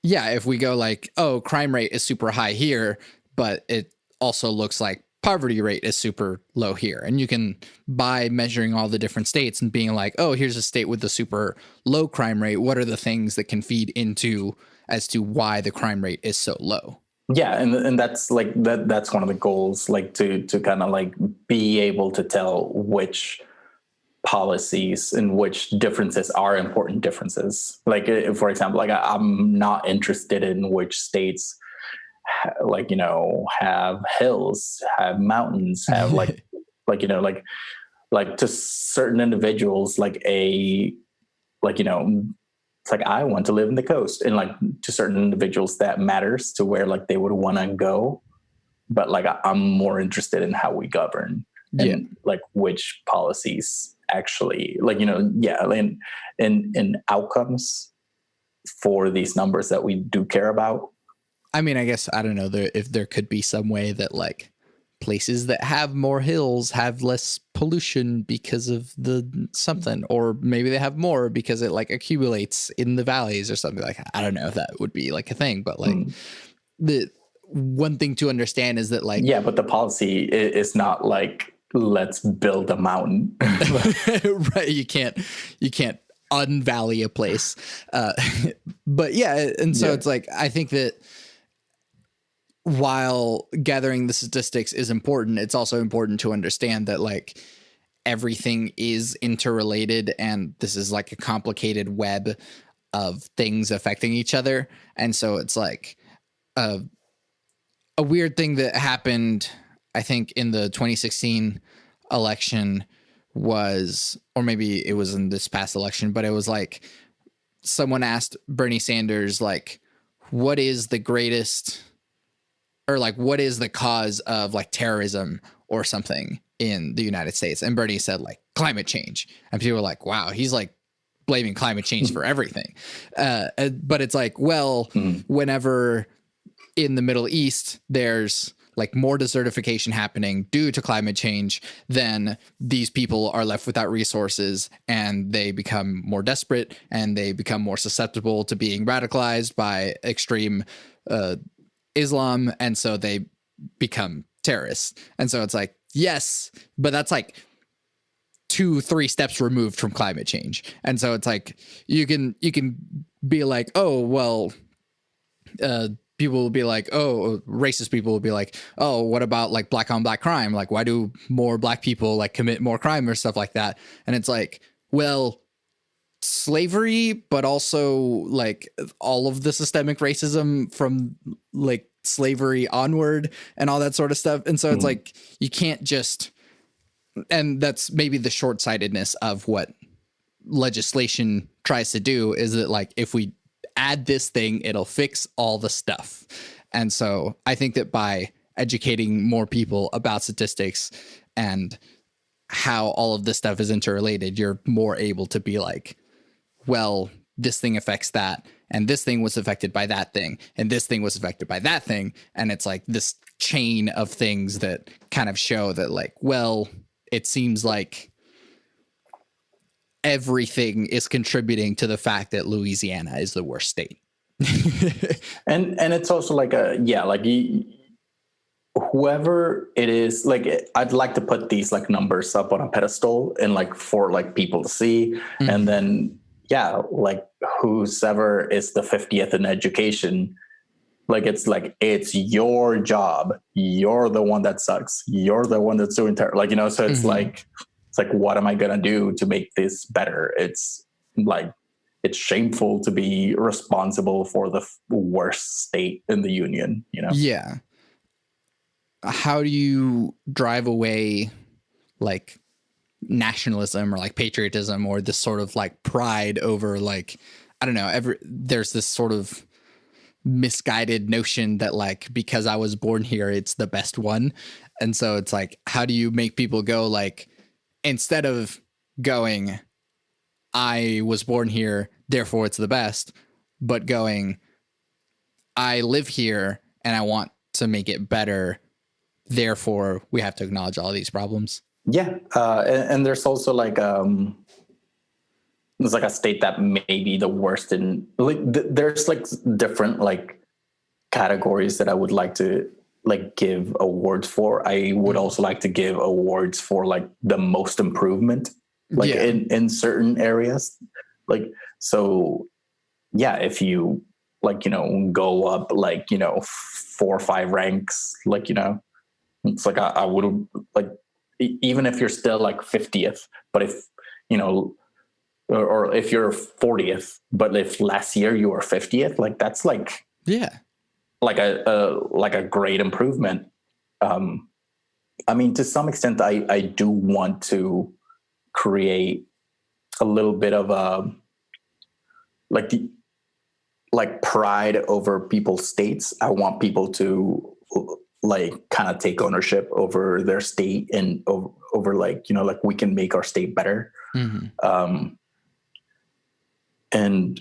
if we go like, oh, crime rate is super high here, but it also looks like poverty rate is super low here. And you can, by measuring all the different states and being like, oh, here's a state with a super low crime rate, what are the things that can feed into as to why the crime rate is so low? Yeah, and that's like that's one of the goals, like to kind of like be able to tell which policies and which differences are important differences. Like, for example, like I'm not interested in which states like, you know, have hills, have mountains, have like like, you know, like to certain individuals, like a, like, you know, it's like I want to live in the coast, and like to certain individuals that matters to where like they would want to go. But like I'm more interested in how we govern and like which policies actually, like, you know, and outcomes for these numbers that we do care about. I mean, I guess, I don't know if there could be some way that like places that have more hills have less pollution because of the something, or maybe they have more because it like accumulates in the valleys or something like that. I don't know if that would be like a thing, but like the one thing to understand is that like, yeah, but the policy is not like, let's build a mountain. right. You can't unvalley a place. But yeah. And so it's like, I think that while gathering the statistics is important, it's also important to understand that like everything is interrelated, and this is like a complicated web of things affecting each other. And so it's like a weird thing that happened, I think, in the 2016 election was, or maybe it was in this past election, but it was like someone asked Bernie Sanders, like, what is the greatest, or like, what is the cause of like terrorism or something in the United States? And Bernie said like climate change. And people were like, wow, he's like blaming climate change for everything. But it's like, well, whenever in the Middle East, there's like more desertification happening due to climate change, then these people are left without resources and they become more desperate and they become more susceptible to being radicalized by extreme Islam, and so they become terrorists. And so it's like, yes, but that's like 2-3 steps removed from climate change. And so it's like you can be like, oh well, people will be like, oh, racist people will be like, oh, what about like black on black crime? Like, why do more black people like commit more crime or stuff like that? And it's like, well, slavery, but also like all of the systemic racism from like slavery onward and all that sort of stuff. And so it's like, you can't just, and that's maybe the short-sightedness of what legislation tries to do, is that like, if we add this thing, it'll fix all the stuff. And so I think that by educating more people about statistics and how all of this stuff is interrelated, you're more able to be like, well, this thing affects that, and this thing was affected by that thing, and this thing was affected by that thing. And it's like this chain of things that kind of show that like, well, it seems like everything is contributing to the fact that Louisiana is the worst state. And it's also like whoever it is, like I'd like to put these like numbers up on a pedestal and like for like people to see. Mm-hmm. And then like whoever is the 50th in education, like it's your job, you're the one that sucks, you're the one that's doing terrible, like, so it's like what am I gonna do to make this better? It's like it's shameful to be responsible for the worst state in the union. Yeah. How do you drive away like nationalism or like patriotism or this sort of like pride over like, I don't know, there's this sort of misguided notion that like, because I was born here, it's the best one. And so it's like, how do you make people go like, instead of going, I was born here, therefore it's the best, but going, I live here and I want to make it better, therefore we have to acknowledge all these problems. Yeah. And there's also like there's like a state that may be the worst in like there's like different like categories that I would like to like give awards for. I would also like to give awards for like the most improvement, like in certain areas. Like, so yeah, if you like, go up like, 4 or 5 ranks, like, it's like I would like, even if you're still like 50th, but if, or if you're 40th, but if last year you were 50th, like that's like, like a great improvement. I mean, to some extent, I do want to create a little bit of a like pride over people's states. I want people to like kind of take ownership over their state and over like, like we can make our state better. And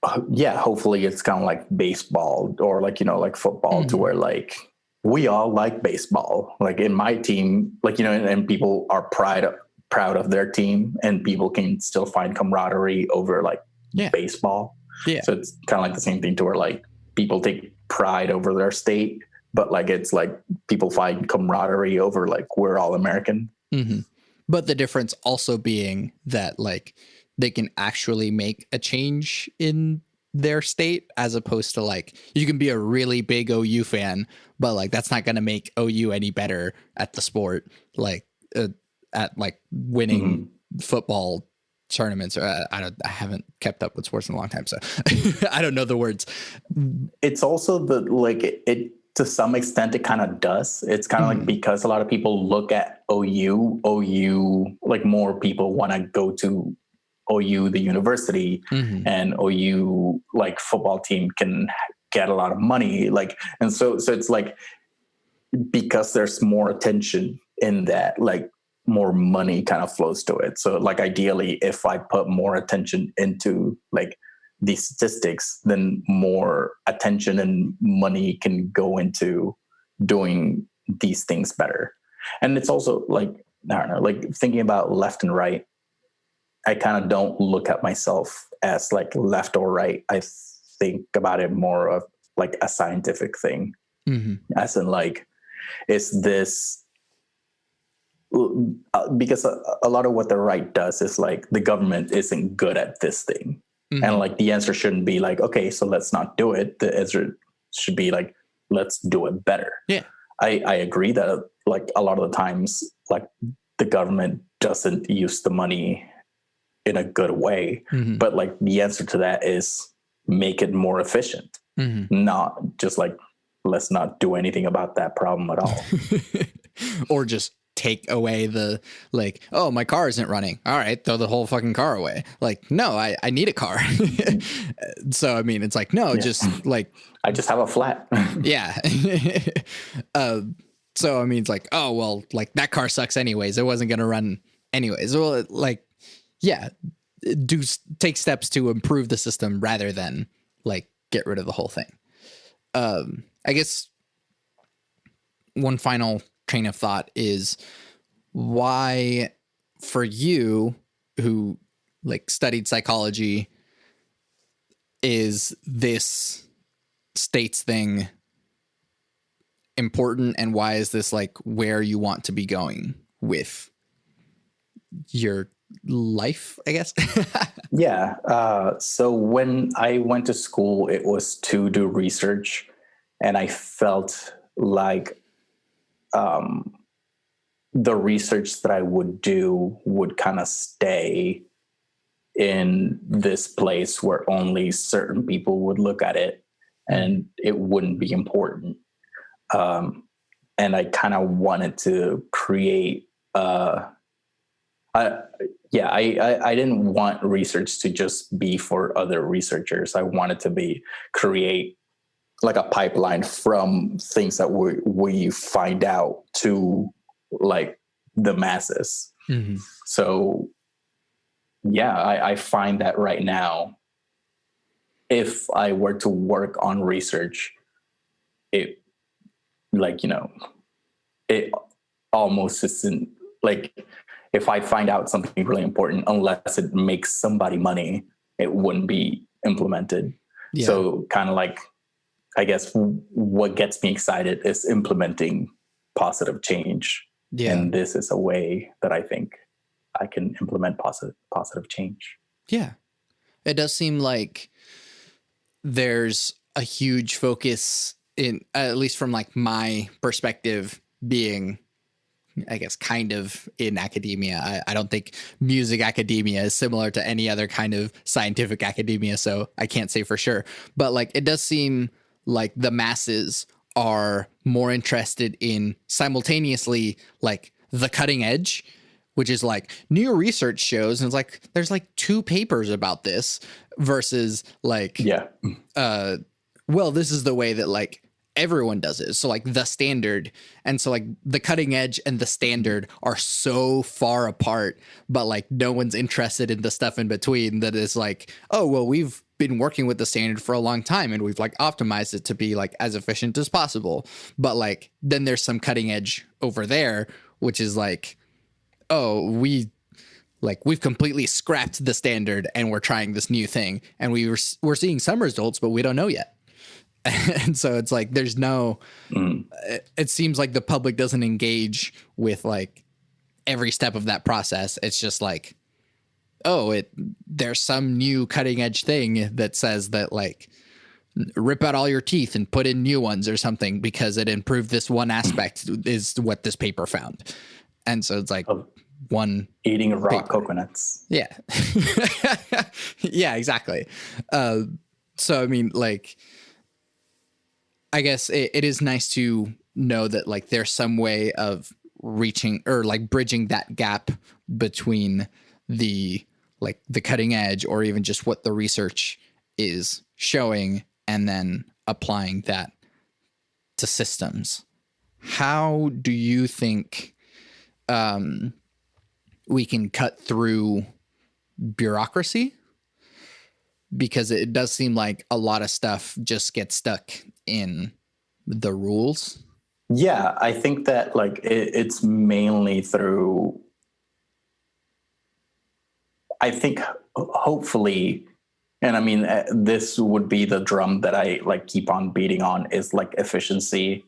hopefully it's kind of like baseball or like, like football to where like we all like baseball, like in my team, like, and people are proud of their team and people can still find camaraderie over like baseball. So it's kind of like the same thing to where like people take pride over their state, but like it's like people find camaraderie over like we're all American. But the difference also being that like they can actually make a change in their state, as opposed to like you can be a really big OU fan, but like that's not going to make OU any better at the sport, like at like winning football tournaments. Or I haven't kept up with sports in a long time, so I don't know the words. It's also the like it to some extent it kind of does. It's kind of like because a lot of people look at OU, like more people want to go to OU, the university, and OU like football team can get a lot of money. Like, and so it's like, because there's more attention in that, like more money kind of flows to it. So like ideally, if I put more attention into like these statistics, then more attention and money can go into doing these things better. And it's also like, I don't know, like thinking about left and right, I kind of don't look at myself as like left or right. I think about it more of like a scientific thing, as in like, is this because a lot of what the right does is like the government isn't good at this thing. And like the answer shouldn't be like, okay, so let's not do it. The answer should be like, let's do it better. I agree that like a lot of the times like the government doesn't use the money in a good way, but like the answer to that is make it more efficient, not just like, let's not do anything about that problem at all. Or just take away the like, oh, my car isn't running. All right, throw the whole fucking car away. Like, no, I need a car. So, I mean, it's like, no, just like, I just have a flat. So, I mean, it's like, oh, well, like that car sucks anyways. It wasn't going to run anyways. Well, like, take steps to improve the system rather than like get rid of the whole thing. I guess one final train of thought is why, for you who like studied psychology, is this states thing important, and why is this like where you want to be going with your life, I guess? Yeah. So when I went to school, it was to do research, and I felt like the research that I would do would kind of stay in this place where only certain people would look at it, and it wouldn't be important. And I kind of wanted to create I didn't want research to just be for other researchers. I wanted to create like a pipeline from things that we find out to like the masses. Mm-hmm. So yeah, I find that right now, if I were to work on research, it like, it almost isn't like, if I find out something really important, unless it makes somebody money, it wouldn't be implemented. Yeah. So kind of like, I guess what gets me excited is implementing positive change. Yeah. And this is a way that I think I can implement positive change. Yeah. It does seem like there's a huge focus in, at least from like my perspective, being, I guess, kind of in academia. I don't think music academia is similar to any other kind of scientific academia, so I can't say for sure. But like, it does seem like the masses are more interested in simultaneously like the cutting edge, which is like new research shows, and it's like there's like 2 papers about this, versus like, well, this is the way that like everyone does it. So like the standard, and so like the cutting edge and the standard are so far apart, but like no one's interested in the stuff in between that is like, oh, well, we've been working with the standard for a long time and we've like optimized it to be like as efficient as possible. But like then there's some cutting edge over there, which is like, oh, we've completely scrapped the standard and we're trying this new thing, and we're seeing some results, but we don't know yet. And so it's like there's no it seems like the public doesn't engage with like every step of that process. It's just like, oh, there's some new cutting edge thing that says that like rip out all your teeth and put in new ones or something because it improved this one aspect is what this paper found. And so it's like one eating raw coconuts. Yeah. Yeah, exactly. So I mean, like, I guess it is nice to know that like there's some way of reaching or like bridging that gap between the cutting edge or even just what the research is showing and then applying that to systems. How do you think we can cut through bureaucracy? Because it does seem like a lot of stuff just gets stuck in the rules. Yeah, I think that like it's mainly through, I think hopefully, and I mean, this would be the drum that I like keep on beating on, is like efficiency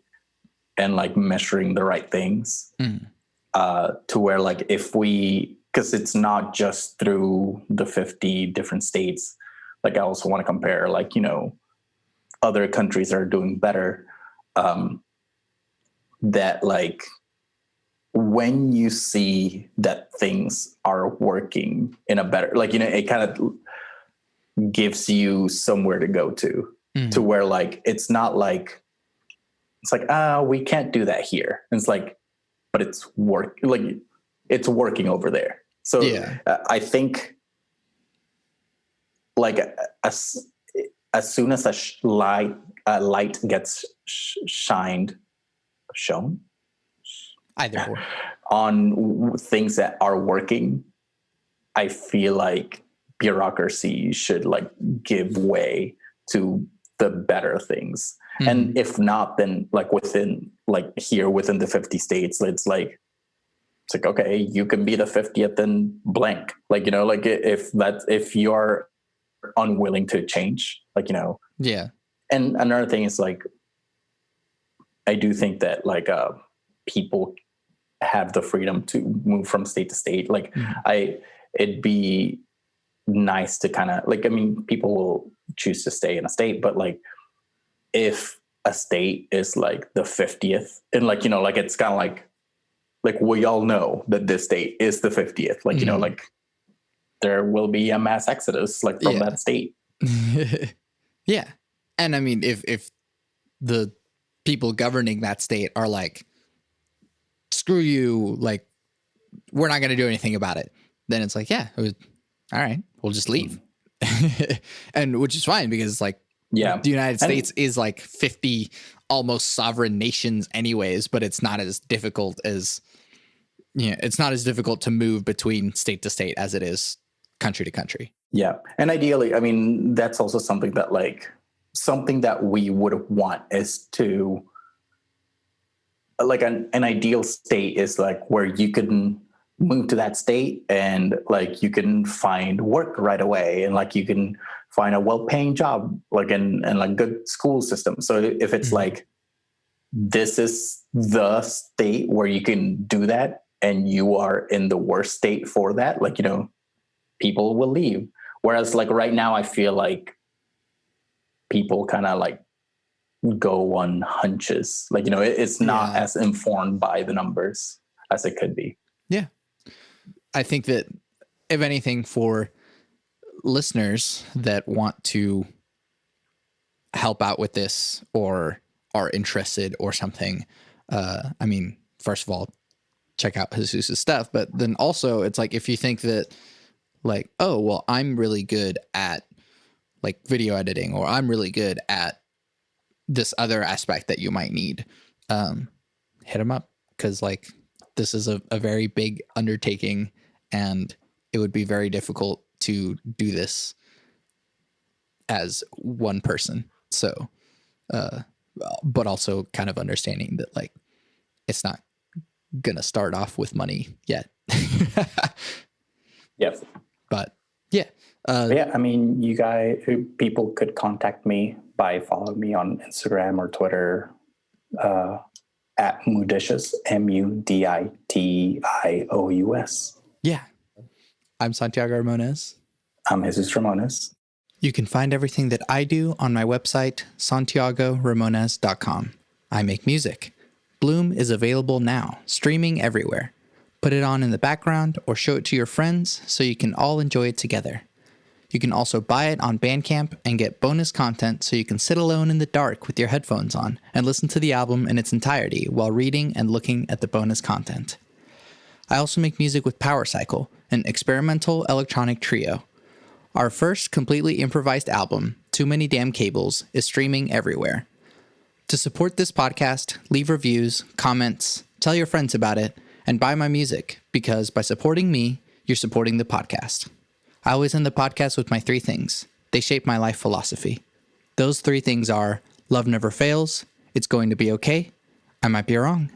and like measuring the right things to where like because it's not just through the 50 different states. Like I also want to compare like, other countries that are doing better, that like when you see that things are working in a better, like, it kind of gives you somewhere to go to where like, it's not like, it's like, we can't do that here. And it's like, but it's working over there. So yeah. I think like as soon as a light gets shown either on things that are working, I feel like bureaucracy should like give way to the better things. And if not, then like within the 50 states, it's like, okay, you can be the 50th and blank. Like, like if you're unwilling to change. Like, you know, Yeah. and another thing is like, I do think that like people have the freedom to move from state to state. Like it'd be nice to kind of like, I mean, people will choose to stay in a state, but like if a state is like the 50th and like, you know, like it's kind of like we all know that this state is the 50th, like, you know, like there will be a mass exodus like from that state. Yeah. And I mean, if the people governing that state are like, screw you, like, we're not going to do anything about it, then it's like, yeah, all right, we'll just leave. And which is fine because like, the United States is like 50 almost sovereign nations anyways, but it's not as difficult as, it's not as difficult to move between state to state as it is country to country. Yeah. And ideally, I mean, that's also something that we would want is to, like an ideal state is like where you can move to that state and like you can find work right away and like you can find a well-paying job, like and like good school system. So if it's like, this is the state where you can do that and you are in the worst state for that, like, you know, people will leave. Whereas like right now, I feel like people kind of like go on hunches. Like, you know, it's not as informed by the numbers as it could be. Yeah. I think that if anything, for listeners that want to help out with this or are interested or something, I mean, first of all, check out Jesus's stuff, but then also it's like, if you think that like, oh, well, I'm really good at like video editing, or I'm really good at this other aspect that you might need, hit them up. Cause like, this is a very big undertaking and it would be very difficult to do this as one person. So, but also kind of understanding that like, it's not going to start off with money yet. Yes. But yeah. I mean, people could contact me by following me on Instagram or Twitter, at Muditious, Muditious. Yeah. I'm Santiago Ramones. I'm Jesus Ramones. You can find everything that I do on my website, santiagoramones.com. I make music. Bloom is available now, streaming everywhere. Put it on in the background or show it to your friends so you can all enjoy it together. You can also buy it on Bandcamp and get bonus content so you can sit alone in the dark with your headphones on and listen to the album in its entirety while reading and looking at the bonus content. I also make music with Power Cycle, an experimental electronic trio. Our first completely improvised album, Too Many Damn Cables, is streaming everywhere. To support this podcast, leave reviews, comments, tell your friends about it, and buy my music, because by supporting me, you're supporting the podcast. I always end the podcast with my 3 things. They shape my life philosophy. Those 3 things are: love never fails, it's going to be okay, I might be wrong.